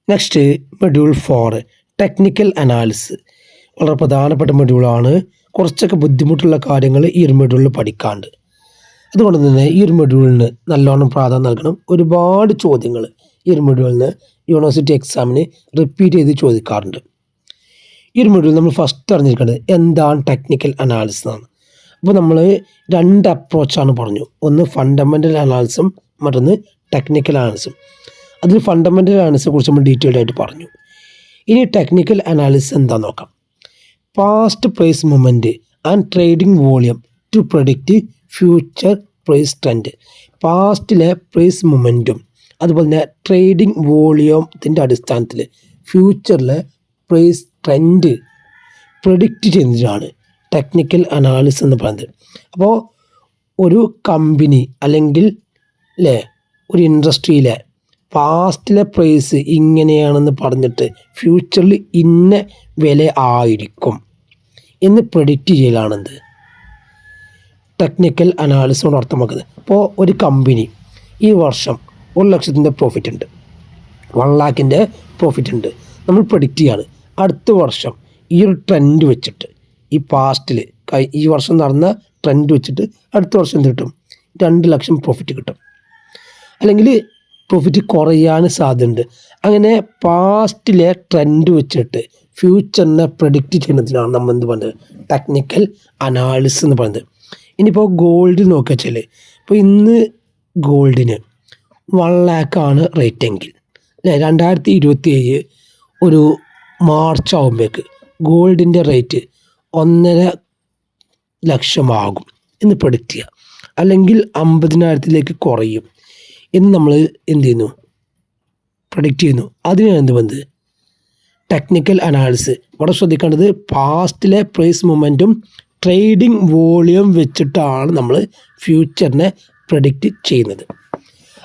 Next module 4 technical analysis. വളരെ പ്രധാനപ്പെട്ട മൊഡ്യൂളാണ്. കുറച്ചൊക്കെ ബുദ്ധിമുട്ടുള്ള കാര്യങ്ങൾ ഈ ഒരു മൊഡ്യൂളിൽ പഠിക്കാണ്ട്. അതുകൊണ്ട് തന്നെ ഈ ഒരു മൊഡ്യൂളിന് നല്ലോണം പ്രാധാന്യം നൽകണം. ഒരുപാട് ചോദ്യങ്ങൾ ഈ ഒരു മൊഡ്യൂളിൽ നിന്ന് യൂണിവേഴ്സിറ്റി എക്സാമിന് റിപ്പീറ്റ് ചെയ്ത് ചോദിക്കാറുണ്ട്. ഈ ഒരു മൊഡ്യൂൾ നമ്മൾ ഫസ്റ്റ് അറിഞ്ഞിരിക്കേണ്ടത് എന്താണ് ടെക്നിക്കൽ അനാലിസിസ് എന്നാണ്. അപ്പോൾ നമ്മൾ 2 അപ്രോച്ചാണ് പറഞ്ഞു. ഒന്ന് ഫണ്ടമെൻ്റൽ അനാലിസും മറ്റൊന്ന് ടെക്നിക്കൽ അനാലിസും. അതിൽ ഫണ്ടമെൻ്റൽ അനാലിസിനെ കുറിച്ച് നമ്മൾ ഡീറ്റെയിൽഡ് ആയിട്ട് പറഞ്ഞു. ഇനി ടെക്നിക്കൽ അനാലിസിസ് എന്താണെന്ന് നോക്കാം. Past price movement and trading volume to predict future price trend. പാസ്റ്റിലെ പ്രൈസ് മൂവ്മെൻറ്റും അതുപോലെ തന്നെ ട്രേഡിംഗ് വോളിയത്തിൻ്റെ അടിസ്ഥാനത്തിൽ ഫ്യൂച്ചറിലെ പ്രൈസ് ട്രെൻഡ് പ്രഡിക്റ്റ് ചെയ്യുന്നതാണ് ടെക്നിക്കൽ അനാലിസിസ് എന്ന് പറയുന്നത്. അപ്പോൾ ഒരു കമ്പനി അല്ലെങ്കിൽ ഒരു ഇൻഡസ്ട്രിയിലെ പാസ്റ്റിലെ പ്രൈസ് ഇങ്ങനെയാണെന്ന് പറഞ്ഞിട്ട് ഫ്യൂച്ചറിൽ ഇന്ന വില ആയിരിക്കും എന്ന് പ്രഡിക്റ്റ് ചെയ്യലാണെന്ത് ടെക്നിക്കൽ അനാലിസിസ് കൊണ്ട് അർത്ഥമാക്കുന്നത്. അപ്പോൾ ഒരു കമ്പനി ഈ വർഷം 1,00,000 പ്രോഫിറ്റ് ഉണ്ട്, 1,00,000 പ്രോഫിറ്റ് ഉണ്ട്, നമ്മൾ പ്രഡിക്റ്റ് ചെയ്യാണ് അടുത്ത വർഷം ഈ ഒരു ട്രെൻഡ് വെച്ചിട്ട് ഈ പാസ്റ്റിൽ ഈ വർഷം നടന്ന ട്രെൻഡ് വെച്ചിട്ട് അടുത്ത വർഷം എന്ത് കിട്ടും? 2,00,000 പ്രോഫിറ്റ് കിട്ടും. അല്ലെങ്കിൽ പ്രോഫിറ്റ് കുറയാൻ സാധ്യതയുണ്ട്. അങ്ങനെ പാസ്റ്റിലെ ട്രെൻഡ് വെച്ചിട്ട് ഫ്യൂച്ചറിനെ പ്രഡിക്റ്റ് ചെയ്യുന്നതിനാണ് നമ്മൾ എന്ത് പറയുന്നത്? ടെക്നിക്കൽ അനാലിസിസ് എന്ന് പറയുന്നത്. ഇനിയിപ്പോൾ ഗോൾഡ് നോക്കുക വെച്ചാൽ ഇപ്പോൾ ഇന്ന് ഗോൾഡിന് 1,00,000 റേറ്റ് എങ്കിൽ 2027 ഒരു മാർച്ച് ആകുമ്പോഴേക്ക് ഗോൾഡിൻ്റെ റേറ്റ് 1,50,000 ആകും എന്ന് പ്രഡിക്റ്റ് ചെയ്യുക. അല്ലെങ്കിൽ 50,000 കുറയും എന്ന് നമ്മൾ എന്ത് ചെയ്യുന്നു? പ്രഡിക്റ്റ് ചെയ്യുന്നു. അതിനാണ് എന്ത് വന്നത്? Technical analysis. ഇവിടെ ശ്രദ്ധിക്കേണ്ടത് പാസ്റ്റിലെ പ്രൈസ് മൂവ്മെൻറ്റും ട്രേഡിംഗ് വോളിയം വെച്ചിട്ടാണ് നമ്മൾ ഫ്യൂച്ചറിനെ പ്രഡിക്റ്റ് ചെയ്യുന്നത്.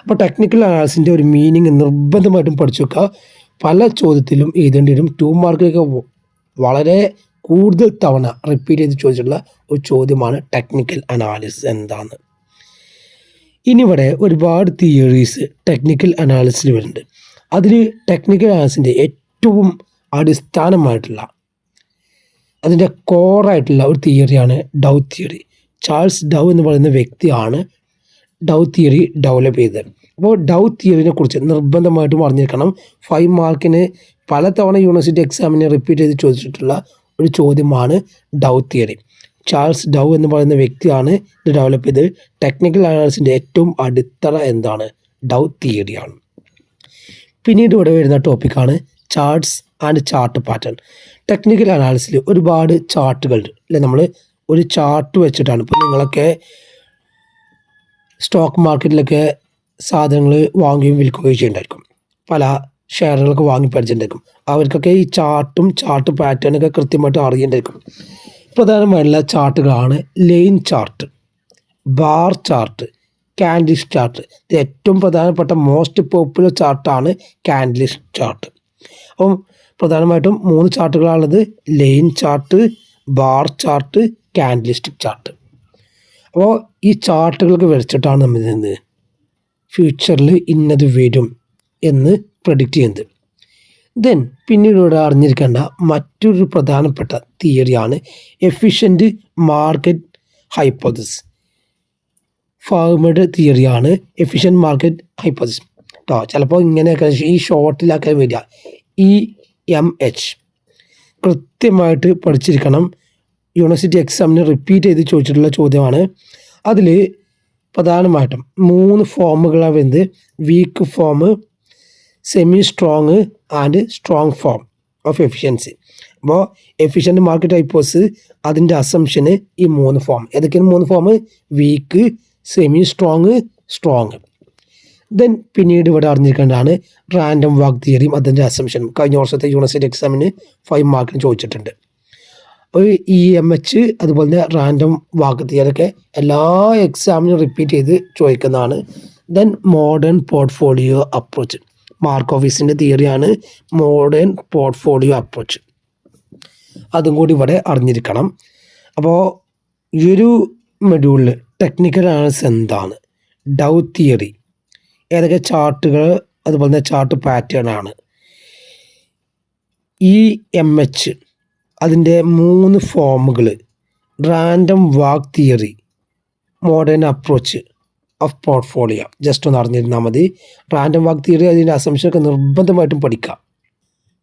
അപ്പോൾ ടെക്നിക്കൽ അനാലിസിൻ്റെ ഒരു മീനിങ് നിർബന്ധമായിട്ടും പഠിച്ചു വെക്കുക. പല ചോദ്യത്തിലും എഴുതേണ്ടി വരും. 2 മാർക്കിലൊക്കെ വളരെ കൂടുതൽ തവണ റിപ്പീറ്റ് ചെയ്ത് ചോദിച്ചിട്ടുള്ള ഒരു ചോദ്യമാണ് ടെക്നിക്കൽ അനാലിസിസ് എന്താണ്. ഇനി ഇവിടെ ഒരുപാട് തിയറീസ് ടെക്നിക്കൽ അനാലിസിസിൽ വരുന്നുണ്ട്. അതിൽ ടെക്നിക്കൽ അനാലിസിൻ്റെ ഏറ്റവും അടിസ്ഥാനമായിട്ടുള്ള അതിൻ്റെ കോറായിട്ടുള്ള ഒരു തിയറിയാണ് ഡൗ തിയറി. ചാൾസ് ഡൗ എന്ന് പറയുന്ന വ്യക്തിയാണ് ഡൗ തിയറി ഡെവലപ്പ് ചെയ്തത്. അപ്പോൾ ഡൗ തിയറിനെ കുറിച്ച് നിർബന്ധമായിട്ടും അറിഞ്ഞിരിക്കണം. 5 മാർക്കിന് പലതവണ യൂണിവേഴ്സിറ്റി എക്സാമിനെ റിപ്പീറ്റ് ചെയ്ത് ചോദിച്ചിട്ടുള്ള ഒരു ചോദ്യമാണ് ഡൗ തിയറി. ചാൾസ് ഡൗ എന്ന് പറയുന്ന വ്യക്തിയാണ് ഇത് ഡെവലപ്പ് ചെയ്തത്. ടെക്നിക്കൽ അനാലിസിൻ്റെ ഏറ്റവും അടിത്തറ എന്താണ്? ഡൗ തിയറിയാണ്. പിന്നീട് ഇവിടെ വരുന്ന ടോപ്പിക്കാണ് charts and chart pattern. Technical അനാലിസിൽ ഒരുപാട് ചാർട്ടുകൾ അല്ലെ. നമ്മൾ ഒരു ചാർട്ട് വെച്ചിട്ടാണ് ഇപ്പോൾ നിങ്ങളൊക്കെ സ്റ്റോക്ക് മാർക്കറ്റിലൊക്കെ സാധനങ്ങൾ വാങ്ങുകയും വിൽക്കുകയും ചെയ്യുന്നുണ്ടായിരിക്കും. പല ഷെയറുകളൊക്കെ വാങ്ങി പഠിച്ചിട്ടുണ്ടായിരിക്കും. അവർക്കൊക്കെ ഈ ചാർട്ടും ചാർട്ട് പാറ്റേണൊക്കെ കൃത്യമായിട്ട് അറിയേണ്ടിയിരിക്കും. പ്രധാനമായിട്ടുള്ള ചാർട്ടുകളാണ് line chart, bar chart, candle chart. ഇത് ഏറ്റവും പ്രധാനപ്പെട്ട മോസ്റ്റ് പോപ്പുലർ ചാർട്ടാണ് കാൻഡിൽ ചാർട്ട്. അപ്പം പ്രധാനമായിട്ടും 3 ചാർട്ടുകളാണുള്ളത്: line chart, bar chart, candlestick chart. അപ്പോൾ ഈ ചാർട്ടുകൾക്ക് വരച്ചിട്ടാണ് നമ്മൾ എന്ത് ഫ്യൂച്ചറിൽ ഇന്നത് വരും എന്ന് പ്രഡിക്റ്റ് ചെയ്യുന്നത്. ദെൻ പിന്നീട് ഇവിടെ അറിഞ്ഞിരിക്കേണ്ട മറ്റൊരു പ്രധാനപ്പെട്ട തിയറിയാണ് എഫിഷ്യൻറ്റ് മാർക്കറ്റ് ഹൈപ്പോത്തസിസ്. ഫാർമഡ് തിയറിയാണ് എഫിഷ്യൻറ്റ് മാർക്കറ്റ് ഹൈപ്പോസിസ് കേട്ടോ. ചിലപ്പോൾ ഇങ്ങനെയൊക്കെ ഈ ഷോർട്ടിലൊക്കെ വരിക EMH കൃത്യമായിട്ട് പഠിച്ചിരിക്കണം. യൂണിവേഴ്സിറ്റി എക്സാമിന് റിപ്പീറ്റ് ചെയ്ത് ചോദിച്ചിട്ടുള്ള ചോദ്യമാണ്. അതിൽ പ്രധാനമായിട്ടും 3 ഫോമുകളാണ് വരുന്നത്: weak form, semi strong and strong form of efficiency. അപ്പോൾ എഫിഷ്യൻറ്റ് മാർക്കറ്റ് ഹൈപ്പോസിസ് അതിൻ്റെ അസംഷന് ഈ 3 ഫോം. ഏതൊക്കെയാണ് 3 form? Weak, semi strong, strong. Then പിന്നീട് ഇവിടെ അറിഞ്ഞിരിക്കേണ്ടതാണ് റാൻഡം വാക്ക് തിയറിയും അതിൻ്റെ അസംഷനും. കഴിഞ്ഞ വർഷത്തെ യൂണിവേഴ്സിറ്റി എക്സാമിന് 5 മാർക്കിന് ചോദിച്ചിട്ടുണ്ട്. അപ്പോൾ EMH അതുപോലെ തന്നെ റാൻഡം വാക്ക് തിയറിയൊക്കെ എല്ലാ എക്സാമിനും റിപ്പീറ്റ് ചെയ്ത് ചോദിക്കുന്നതാണ്. ദെൻ മോഡേൺ പോർട്ട്ഫോളിയോ അപ്രോച്ച്, മാർക്കോവിസിൻ്റെ തിയറിയാണ് മോഡേൺ പോർട്ട്ഫോളിയോ അപ്രോച്ച്. അതും കൂടി ഇവിടെ അറിഞ്ഞിരിക്കണം. അപ്പോൾ ഈ ഒരു മൊഡ്യൂളിൽ ടെക്നിക്കൽ അനാലിസിസ് എന്താണ്, ഡൗ തിയറി, ഏതൊക്കെ ചാർട്ടുകൾ, അതുപോലെ തന്നെ ചാർട്ട് പാറ്റേൺ ആണ്, EMH അതിൻ്റെ 3 ഫോമുകൾ, random walk theory, modern approach of portfolio just ഒന്ന് അറിഞ്ഞിരുന്നാൽ മതി. റാൻഡം വാക്ക് തിയറി അതിൻ്റെ അസംഷനൊക്കെ നിർബന്ധമായിട്ടും പഠിക്കാം.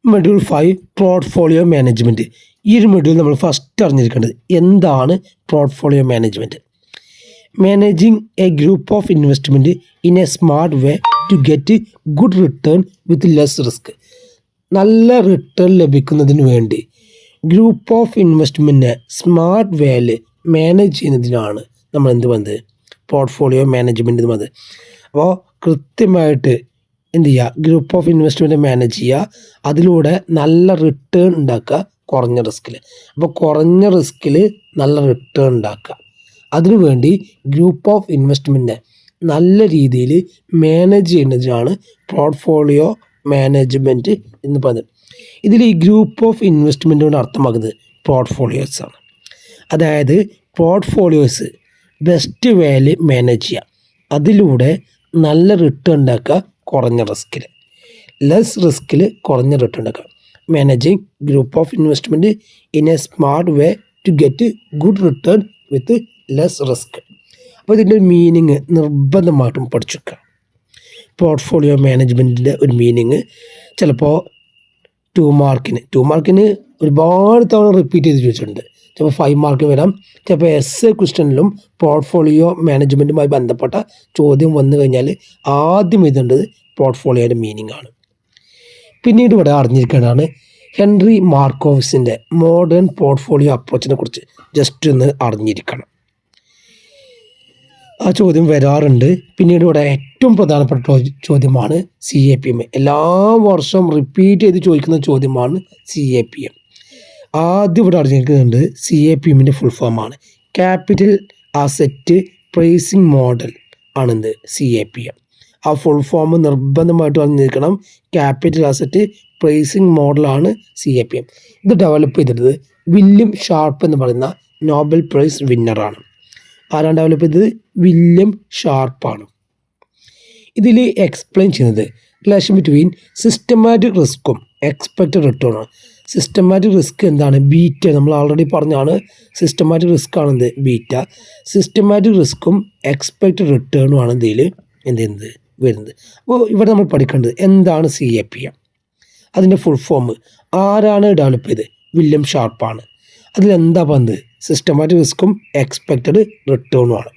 Module 5 portfolio management. ഈ ഒരു മൊഡ്യൂൾ നമ്മൾ ഫസ്റ്റ് അറിഞ്ഞിരിക്കേണ്ടത് എന്താണ് portfolio management. Managing a group of investment in a smart way to get good return with less risk. നല്ല റിട്ടേൺ ലഭിക്കുന്നതിന് വേണ്ടി ഗ്രൂപ്പ് ഓഫ് ഇൻവെസ്റ്റ്മെൻറ്റിനെ സ്മാർട്ട് വേയിൽ മാനേജ് ചെയ്യുന്നതിനാണ് നമ്മൾ എന്ത് വന്നത്, പോർട്ട്ഫോളിയോ മാനേജ്മെൻറ്റ് എന്ന് വന്നത്. അപ്പോൾ കൃത്യമായിട്ട് എന്ത് ചെയ്യുക, ഗ്രൂപ്പ് ഓഫ് ഇൻവെസ്റ്റ്മെൻറ്റ് മാനേജ് ചെയ്യുക, അതിലൂടെ നല്ല റിട്ടേൺ ഉണ്ടാക്കുക കുറഞ്ഞ റിസ്കിൽ. അപ്പോൾ കുറഞ്ഞ റിസ്കിൽ നല്ല റിട്ടേൺ ഉണ്ടാക്കുക, അതിനുവേണ്ടി ഗ്രൂപ്പ് ഓഫ് ഇൻവെസ്റ്റ്മെൻറ്റിനെ നല്ല രീതിയിൽ മാനേജ് ചെയ്യുന്നതിനാണ് പോർട്ട്ഫോളിയോ മാനേജ്മെൻറ്റ് എന്ന് പറയുന്നത്. ഇതിൽ ഈ ഗ്രൂപ്പ് ഓഫ് ഇൻവെസ്റ്റ്മെൻറ്റ് കൊണ്ട് അർത്ഥമാക്കുന്നത് പോർട്ട്ഫോളിയോസ് ആണ്. അതായത് പോർട്ട്ഫോളിയോസ് ബെസ്റ്റ് വേയിൽ മാനേജ് ചെയ്യുക, അതിലൂടെ നല്ല റിട്ടേൺ ഉണ്ടാക്കുക കുറഞ്ഞ റിസ്കിൽ, ലെസ് റിസ്കിൽ കുറഞ്ഞ റിട്ടേൺ ഉണ്ടാക്കുക. Managing group of investment in a smart way to get good return with less risk. അപ്പോൾ ഇതിൻ്റെ മീനിങ് നിർബന്ധമായിട്ടും പഠിച്ചെടുക്കുക. പോർട്ട്ഫോളിയോ മാനേജ്മെൻറ്റിൻ്റെ ഒരു മീനിങ് ചിലപ്പോൾ 2 മാർക്കിന് ഒരുപാട് തവണ റിപ്പീറ്റ് ചെയ്ത് ചോദിച്ചിട്ടുണ്ട്. ചിലപ്പോൾ 5 മാർക്ക് വരാം. ചിലപ്പോൾ essay ക്വസ്റ്റ്യനിലും പോർട്ട്ഫോളിയോ മാനേജ്മെൻറ്റുമായി ബന്ധപ്പെട്ട ചോദ്യം വന്നു കഴിഞ്ഞാൽ ആദ്യം എഴുതേണ്ടത് പോർട്ട്ഫോളിയോയുടെ മീനിങ് ആണ്. പിന്നീട് ഇവിടെ അറിഞ്ഞിരിക്കേണ്ടതാണ് ഹെൻറി മാർക്കോവിസിൻ്റെ മോഡേൺ പോർട്ട്ഫോളിയോ അപ്രോച്ചിനെ കുറിച്ച് ജസ്റ്റ് ഒന്ന് അറിഞ്ഞിരിക്കണം. ആ ചോദ്യം വരാറുണ്ട്. പിന്നീട് ഇവിടെ ഏറ്റവും പ്രധാനപ്പെട്ട ചോദ്യമാണ് CAPM. എല്ലാ വർഷവും റിപ്പീറ്റ് ചെയ്ത് ചോദിക്കുന്ന ചോദ്യമാണ് CAPM. ആദ്യം ഇവിടെ അറിഞ്ഞിരിക്കുന്നുണ്ട് CAPMൻ്റെ ഫുൾ ഫോമാണ് ക്യാപിറ്റൽ അസറ്റ് പ്രൈസിങ് മോഡൽ ആണെന്ത് CAPM. ആ ഫുൾ ഫോം നിർബന്ധമായിട്ടും അറിഞ്ഞിരിക്കണം. ക്യാപിറ്റൽ അസറ്റ് പ്രൈസിങ് മോഡലാണ് CAPM. ഇത് ഡെവലപ്പ് ചെയ്തിട്ടത് വില്യം ഷാർപ്പ് എന്ന് പറയുന്ന നോബൽ പ്രൈസ് വിന്നറാണ്. ആരാണ് ഡെവലപ്പ് ചെയ്തത്? വില്യം ഷാർപ്പാണ്. ഇതിൽ എക്സ്പ്ലെയിൻ ചെയ്യുന്നത് റിലേഷൻ ബിറ്റ്വീൻ സിസ്റ്റമാറ്റിക് റിസ്ക്കും എക്സ്പെക്റ്റഡ് റിട്ടേണും. സിസ്റ്റമാറ്റിക് റിസ്ക് എന്താണ്? ബീറ്റ. നമ്മൾ ഓൾറെഡി പറഞ്ഞാണ് സിസ്റ്റമാറ്റിക് റിസ്ക് ആണെന്ത് ബീറ്റ. സിസ്റ്റമാറ്റിക് റിസ്ക്കും എക്സ്പെക്റ്റഡ് റിട്ടേണും ആണ് ഇതിൽ എന്ത് വരുന്നത്. അപ്പോൾ ഇവിടെ നമ്മൾ പഠിക്കേണ്ടത് എന്താണ് CAPM, അതിൻ്റെ ഫുൾ ഫോം, ആരാണ് ഡെവലപ്പ് ചെയ്തത്? വില്യം ഷാർപ്പാണ്. അതിലെന്താ പറഞ്ഞത്? സിസ്റ്റമാറ്റിക് റിസ്ക്കും എക്സ്പെക്റ്റഡ് റിട്ടേണുമാണ്.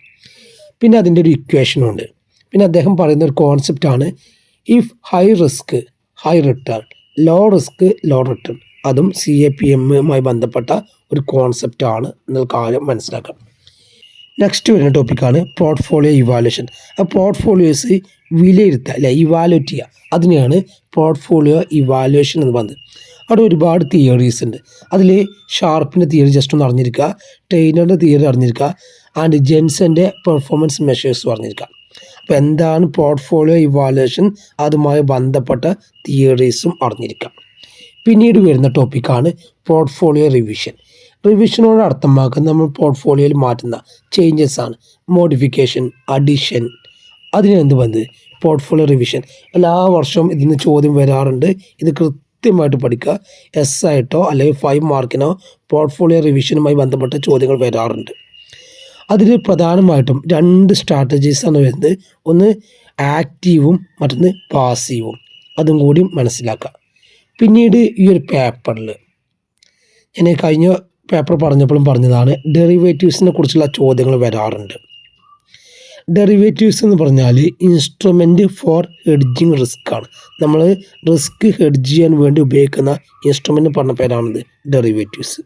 പിന്നെ അതിൻ്റെ ഒരു ഇക്വേഷനും ഉണ്ട്. പിന്നെ അദ്ദേഹം പറയുന്ന ഒരു കോൺസെപ്റ്റാണ് if high risk high return, low risk low return. അതും CAPMുമായി ബന്ധപ്പെട്ട ഒരു കോൺസെപ്റ്റാണ് എന്നുള്ള കാര്യം മനസ്സിലാക്കാം. നെക്സ്റ്റ് വരുന്ന ടോപ്പിക്കാണ് പോർട്ട്ഫോളിയോ ഇവാലുവേഷൻ. ആ പോർട്ട്ഫോളിയോസ് വിലയിരുത്തുക അല്ലെ, ഇവാലുവേറ്റ് ചെയ്യുക, അതിനെയാണ് പോർട്ട്ഫോളിയോ ഇവാലുവേഷൻ എന്ന് പറയുന്നത്. അവിടെ ഒരുപാട് തിയറീസ് ഉണ്ട്. അതിൽ ഷാർപ്പിൻ്റെ തിയറി ജസ്റ്റ് ഒന്ന് അറിഞ്ഞിരിക്കുക, ട്രെയിനറുടെ തിയറി അറിഞ്ഞിരിക്കുക, ആൻഡ് ജെൻസൻ്റെ പെർഫോമൻസ് മെഷേഴ്സും അറിഞ്ഞിരിക്കുക. അപ്പോൾ എന്താണ് പോർട്ട്ഫോളിയോ ഇവാലുവേഷൻ, അതുമായി ബന്ധപ്പെട്ട തിയറീസും അറിഞ്ഞിരിക്കുക. പിന്നീട് വരുന്ന ടോപ്പിക്കാണ് പോർട്ട്ഫോളിയോ റിവിഷൻ. റിവിഷനോട് അർത്ഥമാക്കുന്നത് നമ്മൾ പോർട്ട്ഫോളിയോയിൽ മാറ്റുന്ന ചേഞ്ചസ് ആണ്. മോഡിഫിക്കേഷൻ, അഡിഷൻ, അതിനെന്ത് വന്നത് പോർട്ട്ഫോളിയോ റിവിഷൻ. എല്ലാ വർഷവും ഇതിന് ചോദ്യം വരാറുണ്ട്. ഇത് കൃത്യമായിട്ട് പഠിക്കുക. ആയിട്ടോ അല്ലെങ്കിൽ 5 മാർക്കിനോ പോർട്ട്ഫോളിയോ റിവിഷനുമായി ബന്ധപ്പെട്ട ചോദ്യങ്ങൾ വരാറുണ്ട്. അതിൽ പ്രധാനമായിട്ടും 2 സ്ട്രാറ്റജീസാണ് വരുന്നത്. ഒന്ന് ആക്റ്റീവും മറ്റൊന്ന് പാസീവും. അതും കൂടി മനസ്സിലാക്കുക. പിന്നീട് ഈ ഒരു പേപ്പറിൽ ഞാൻ കഴിഞ്ഞ പേപ്പർ പറഞ്ഞപ്പോഴും പറഞ്ഞതാണ്, ഡെറിവേറ്റീവ്സിനെ കുറിച്ചുള്ള ചോദ്യങ്ങൾ വരാറുണ്ട്. ഡെറിവേറ്റീവ്സ് എന്ന് പറഞ്ഞാൽ ഇൻസ്ട്രുമെൻറ്റ് ഫോർ ഹെഡ്ജിങ് റിസ്ക് ആണ്. നമ്മൾ റിസ്ക് ഹെഡ്ജ് ചെയ്യാൻ വേണ്ടി ഉപയോഗിക്കുന്ന ഇൻസ്ട്രുമെൻ്റ് പറഞ്ഞ പേരാണിത് ഡെറിവേറ്റീവ്സ്.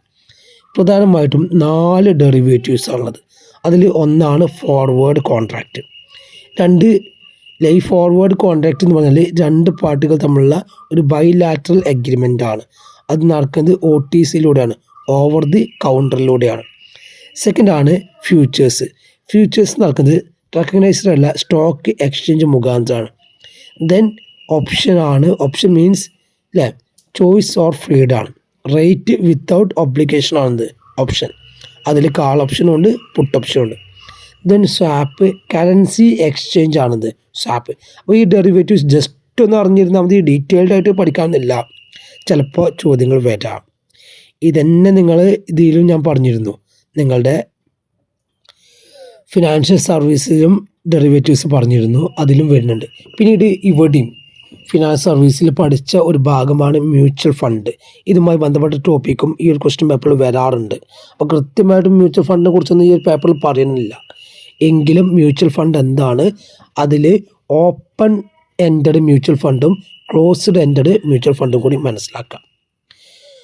പ്രധാനമായിട്ടും 4 ഡെറിവേറ്റീവ്സ് ആണുള്ളത്. അതിൽ ഒന്നാണ് forward contract. 2 life forward contract എന്ന് പറഞ്ഞാൽ 2 പാർട്ടികൾ തമ്മിലുള്ള ഒരു ബൈലാറ്ററൽ എഗ്രിമെൻ്റ് ആണ്. അത് നടക്കുന്നത് OTCയിലൂടെയാണ്, ഓവർ ദി കൗണ്ടറിലൂടെയാണ്. സെക്കൻഡ് ആണ് ഫ്യൂച്ചേഴ്സ്. ഫ്യൂച്ചേഴ്സ് നടക്കുന്നത് റെക്കഗ്നൈസ്ഡ് അല്ല, സ്റ്റോക്ക് എക്സ്ചേഞ്ച് മുഖാന്തരമാണ്. ദെൻ ഓപ്ഷൻ മീൻസ് അല്ലേ, ചോയ്സ് ഓർ ഫ്രീഡാണ്. റേറ്റ് വിത്തൗട്ട് ഒബ്ലിഗേഷൻ ആണത് ഓപ്ഷൻ. അതിൽ കാൾ ഓപ്ഷനും ഉണ്ട്, പുട്ട് ഓപ്ഷനും ഉണ്ട്. ദെൻ സ്വാപ്പ്, കറൻസി എക്സ്ചേഞ്ച് ആണിത് സ്വാപ്പ്. അപ്പോൾ ഈ ഡെറിവേറ്റീവ്സ് ജസ്റ്റ് ഒന്ന് അറിഞ്ഞിരുന്നാൽ മതി, ഡീറ്റെയിൽഡ് ആയിട്ട് പഠിക്കാമെന്നില്ല, ചിലപ്പോൾ ചോദ്യങ്ങൾ വരാം. ഇതന്നെ നിങ്ങൾ ഇതിലും ഞാൻ പറഞ്ഞിരുന്നു, നിങ്ങളുടെ ഫിനാൻഷ്യൽ സർവീസിലും ഡെറിവേറ്റീവ്സ് പറഞ്ഞിരുന്നു, അതിലും വരുന്നുണ്ട്. പിന്നീട് ഇവിടെയും ഫിനാൻസ് സർവീസിൽ പഠിച്ച ഒരു ഭാഗമാണ് മ്യൂച്വൽ ഫണ്ട്. ഇതുമായി ബന്ധപ്പെട്ട ടോപ്പിക്കും ഈ ഒരു ക്വസ്റ്റ്യൻ പേപ്പറിൽ വരാറുണ്ട്. അപ്പോൾ കൃത്യമായിട്ടും മ്യൂച്വൽ ഫണ്ടിനെ കുറിച്ചൊന്നും ഈ ഒരു പേപ്പറിൽ പറയുന്നില്ല. എങ്കിലും മ്യൂച്വൽ ഫണ്ട് എന്താണ്, അതിൽ ഓപ്പൺ എൻഡഡ് മ്യൂച്വൽ ഫണ്ടും ക്ലോസ്ഡ് എൻഡഡ് മ്യൂച്വൽ ഫണ്ടും കൂടി മനസ്സിലാക്കാം.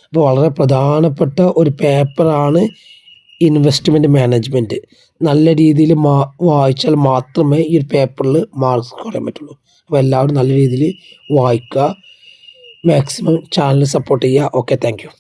അപ്പോൾ വളരെ പ്രധാനപ്പെട്ട ഒരു പേപ്പറാണ് ഇൻവെസ്റ്റ്മെൻറ്റ് മാനേജ്മെൻറ്റ്. നല്ല രീതിയിൽ വായിച്ചാൽ മാത്രമേ ഈ ഒരു പേപ്പറിൽ മാർക്ക് സ്കോർ ചെയ്യാൻ പറ്റുള്ളൂ. അപ്പോൾ എല്ലാവരും നല്ല രീതിയിൽ വായിക്കുക, മാക്സിമം ചാനൽ സപ്പോർട്ട് ചെയ്യുക. Okay, thank you.